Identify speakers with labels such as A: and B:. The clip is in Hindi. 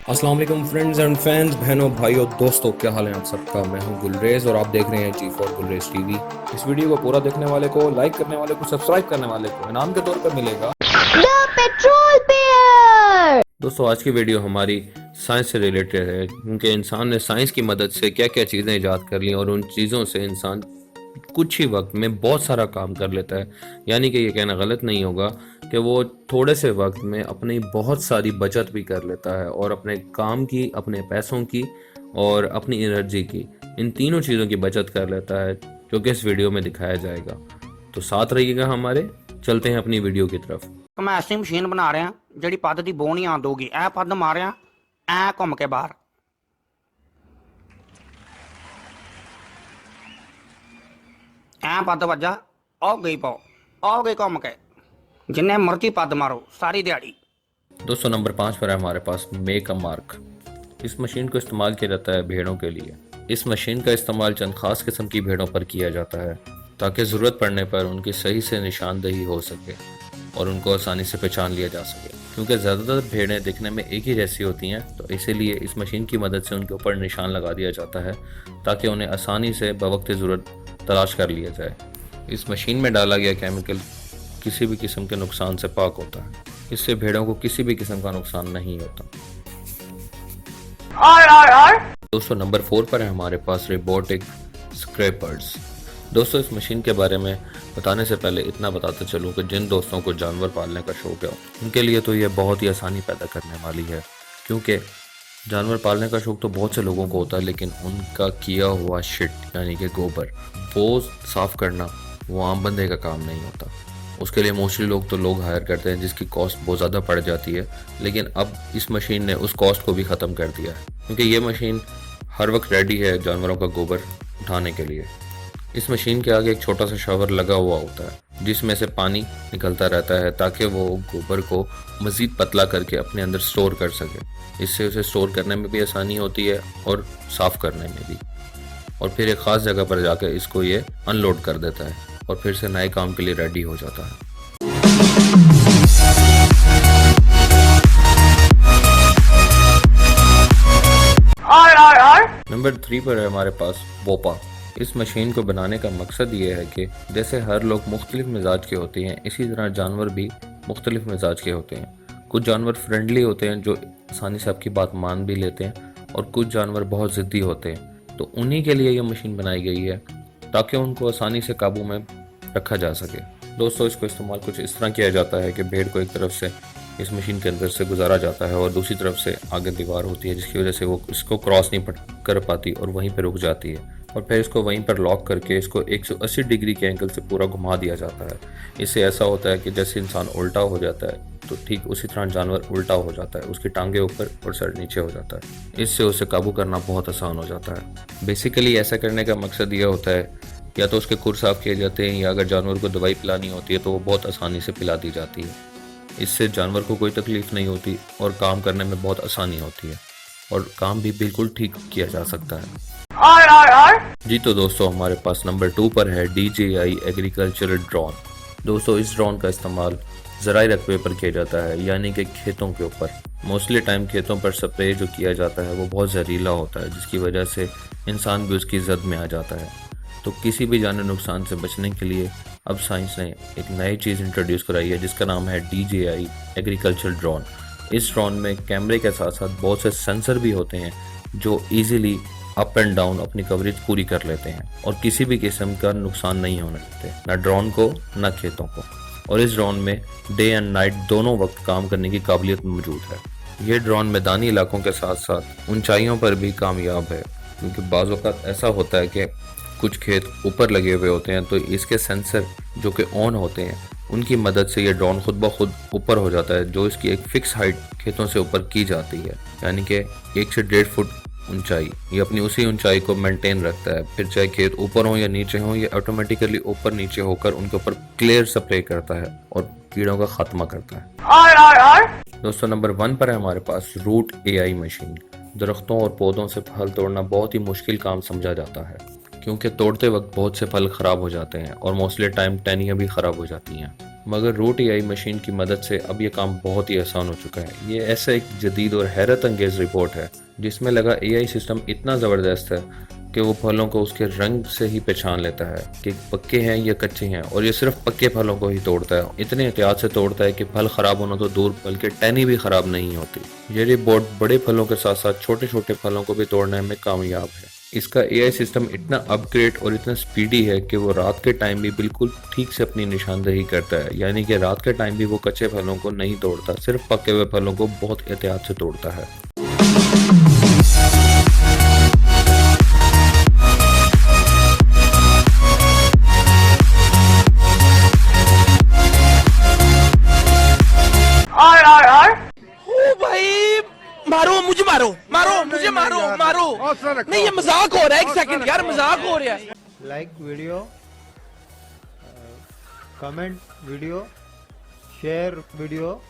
A: अस्सलाम वालेकुम फ्रेंड्स एंड फैंस, बहनों भाइयों दोस्तों, क्या हाल है आप सबका। मैं हूं गुलरेज और आप देख रहे हैं जी फॉर गुलरेज टीवी। इस वीडियो को पूरा देखने वाले को, लाइक करने वाले को, सब्सक्राइब करने वाले को इनाम के तौर पर मिलेगा
B: पेट्रोल पेयर।
A: दोस्तों। आज की वीडियो हमारी साइंस से रिलेटेड है, क्योंकि इंसान ने साइंस की मदद से क्या क्या चीज़ें ईजाद कर ली और उन चीज़ों से इंसान कुछ ही वक्त में बहुत सारा काम कर लेता है। यानी कि ये कहना गलत नहीं होगा कि वो थोड़े से वक्त में अपनी बहुत सारी बचत भी कर लेता है और अपने काम की, अपने पैसों की और अपनी एनर्जी की, इन तीनों चीज़ों की बचत कर लेता है, जो कि इस वीडियो में दिखाया जाएगा। तो साथ रहिएगा हमारे, चलते हैं अपनी वीडियो की तरफ।
C: मैं ऐसी मशीन बना रहा जी पद की बो नहीं आन दूगी। ए पद मारिया ऐ घूम के बाहर, ऐ पद वजा आ गई पाओ, आ गई घूम के, जिन्ने मर्जी पद मारो सारी दिहाड़ी।
A: दोस्तों, नंबर 5 पर है हमारे पास मेक अ मार्क। इस मशीन को इस्तेमाल किया जाता है भेड़ों के लिए। इस मशीन का इस्तेमाल चंद खास किस्म की भेड़ों पर किया जाता है, ताकि ज़रूरत पड़ने पर उनकी सही से निशानदेही हो सके और उनको आसानी से पहचान लिया जा सके। क्योंकि ज़्यादातर भेड़ें दिखने में एक ही जैसी होती हैं, तो इसीलिए इस मशीन की मदद से उनके ऊपर निशान लगा दिया जाता है, ताकि उन्हें आसानी से बवक्त ज़रूरत तलाश कर लिया जाए। इस मशीन में डाला गया केमिकल किसी भी किस्म के नुकसान से पाक होता है। इससे भेड़ों को किसी भी किस्म का नुकसान नहीं होता। दोस्तों, नंबर 4 पर है हमारे पास रोबोटिक स्क्रैपर्स। दोस्तों, इस मशीन के बारे में बताने से पहले इतना बताते चलूँ कि जिन दोस्तों को जानवर पालने का शौक है, उनके लिए तो यह बहुत ही आसानी पैदा करने वाली है। क्योंकि जानवर पालने का शौक तो बहुत से लोगों को होता है, लेकिन उनका किया हुआ शिट यानी कि गोबर वो साफ करना वो आम बंदे का काम नहीं होता। उसके लिए मोस्टली लोग हायर करते हैं, जिसकी कॉस्ट बहुत ज़्यादा पड़ जाती है। लेकिन अब इस मशीन ने उस कॉस्ट को भी ख़त्म कर दिया है, क्योंकि ये मशीन हर वक्त रेडी है जानवरों का गोबर उठाने के लिए। इस मशीन के आगे एक छोटा सा शावर लगा हुआ होता है, जिसमें से पानी निकलता रहता है, ताकि वो गोबर को मज़ीद पतला करके अपने अंदर स्टोर कर सके। इससे उसे स्टोर करने में भी आसानी होती है और साफ़ करने में भी। और फिर एक ख़ास जगह पर जाकर इसको ये अनलोड कर देता है और फिर से नए काम के लिए रेडी हो जाता है। नंबर 3 पर है हमारे पास बोपा। इस मशीन को बनाने का मकसद ये है कि जैसे हर लोग मुख्तलिफ मिजाज के होते हैं, इसी तरह जानवर भी मुख्तलिफ मिजाज के होते हैं। कुछ जानवर फ्रेंडली होते हैं, जो आसानी से आपकी बात मान भी लेते हैं, और कुछ जानवर बहुत ज़िद्दी होते हैं। तो उन्हीं के लिए ये मशीन बनाई गई है, ताकि उनको आसानी से काबू में रखा जा सके। दोस्तों, इसको इस्तेमाल कुछ इस तरह किया जाता है कि भेड़ को एक तरफ से इस मशीन के अंदर से गुजारा जाता है और दूसरी तरफ से आगे दीवार होती है, जिसकी वजह से वो इसको क्रॉस नहीं कर पाती और वहीं पर रुक जाती है। और फिर इसको वहीं पर लॉक करके इसको 180 डिग्री के एंगल से पूरा घुमा दिया जाता है। इससे ऐसा होता है कि जैसे इंसान उल्टा हो जाता है, तो ठीक उसी तरह जानवर उल्टा हो जाता है, उसकी टांगे ऊपर और सर नीचे हो जाता है। इससे उसे काबू करना बहुत आसान हो जाता है। बेसिकली ऐसा करने का मकसद यह होता है, या तो उसके खुर साफ किए जाते हैं, या अगर जानवर को दवाई पिलानी होती है तो वो बहुत आसानी से पिला दी जाती है। इससे जानवर को कोई तकलीफ नहीं होती और काम करने में बहुत आसानी होती है, और काम भी बिल्कुल ठीक किया जा सकता है। जी तो दोस्तों, हमारे पास नंबर 2 पर है DJI एग्रीकल्चरल ड्रोन। दोस्तों, इस ड्रोन का इस्तेमाल ज़राई रकबे पर किया जाता है, यानी कि खेतों के ऊपर। मोस्टली टाइम खेतों पर स्प्रे जो किया जाता है वो बहुत जहरीला होता है, जिसकी वजह से इंसान भी उसकी जद में आ जाता है। तो किसी भी जानी नुकसान से बचने के लिए अब साइंस ने एक नई चीज़ इंट्रोड्यूस कराई है, जिसका नाम है DJI एग्रीकल्चर ड्रोन। इस ड्रोन में कैमरे के साथ साथ बहुत से सेंसर भी होते हैं, जो ईजिली अप एंड डाउन अपनी कवरेज पूरी कर लेते हैं और किसी भी किस्म का नुकसान नहीं होने देते, ना ड्रोन को ना खेतों को। और इस ड्रोन में डे एंड नाइट दोनों वक्त काम करने की काबिलियत मौजूद है। ये ड्रोन मैदानी इलाकों के साथ साथ ऊंचाइयों पर भी कामयाब है, क्योंकि बाज़ वक़्त ऐसा होता है कि कुछ खेत ऊपर लगे हुए होते हैं, तो इसके सेंसर जो कि ऑन होते हैं, उनकी मदद से ये ड्रोन खुद ब खुद ऊपर हो जाता है, जो इसकी एक फ़िक्स हाइट खेतों से ऊपर की जाती है, यानी कि 1 से 1.5 फुट ऊंचाई। ये अपनी उसी ऊंचाई को मेंटेन रखता है। फिर चाहे खेत ऊपर हो या नीचे हो, ये ऑटोमेटिकली ऊपर नीचे होकर उनके ऊपर क्लियर स्प्रे करता है और कीड़ों का खात्मा करता है। दोस्तों, नंबर 1 पर है हमारे पास रूट AI मशीन। दरख्तों और पौधों से फल तोड़ना बहुत ही मुश्किल काम समझा जाता है, क्योंकि तोड़ते वक्त बहुत से फल ख़राब हो जाते हैं और मोस्टली टाइम टहनियाँ भी ख़राब हो जाती हैं। मगर रूट एआई मशीन की मदद से अब ये काम बहुत ही आसान हो चुका है। ये ऐसा एक जदीद और हैरत अंगेज रिपोर्ट है जिसमें लगा एआई सिस्टम इतना ज़बरदस्त है कि वो फलों को उसके रंग से ही पहचान लेता है कि पक्के हैं या कच्चे हैं, और ये सिर्फ पक्के फलों को ही तोड़ता है। इतने एहतियात से तोड़ता है कि फल ख़राब होना तो दूर, बल्कि टहनी भी ख़राब नहीं होती। ये रिपोर्ट बड़े फलों के साथ साथ छोटे छोटे फलों को भी तोड़ने में कामयाब है। इसका एआई सिस्टम इतना अपग्रेड और इतना स्पीडी है कि वो रात के टाइम भी बिल्कुल ठीक से अपनी निशानदेही करता है, यानी कि रात के टाइम भी वो कच्चे फलों को नहीं तोड़ता, सिर्फ पके हुए फलों को बहुत एहतियात से तोड़ता है।
D: ओ भाई, मारो मुझे, मारो मारो मुझे, मारो मारो। नहीं, ये मजाक हो रहा है, एक सेकंड यार, मजाक हो रहा है।
E: Like video, comment video, share video.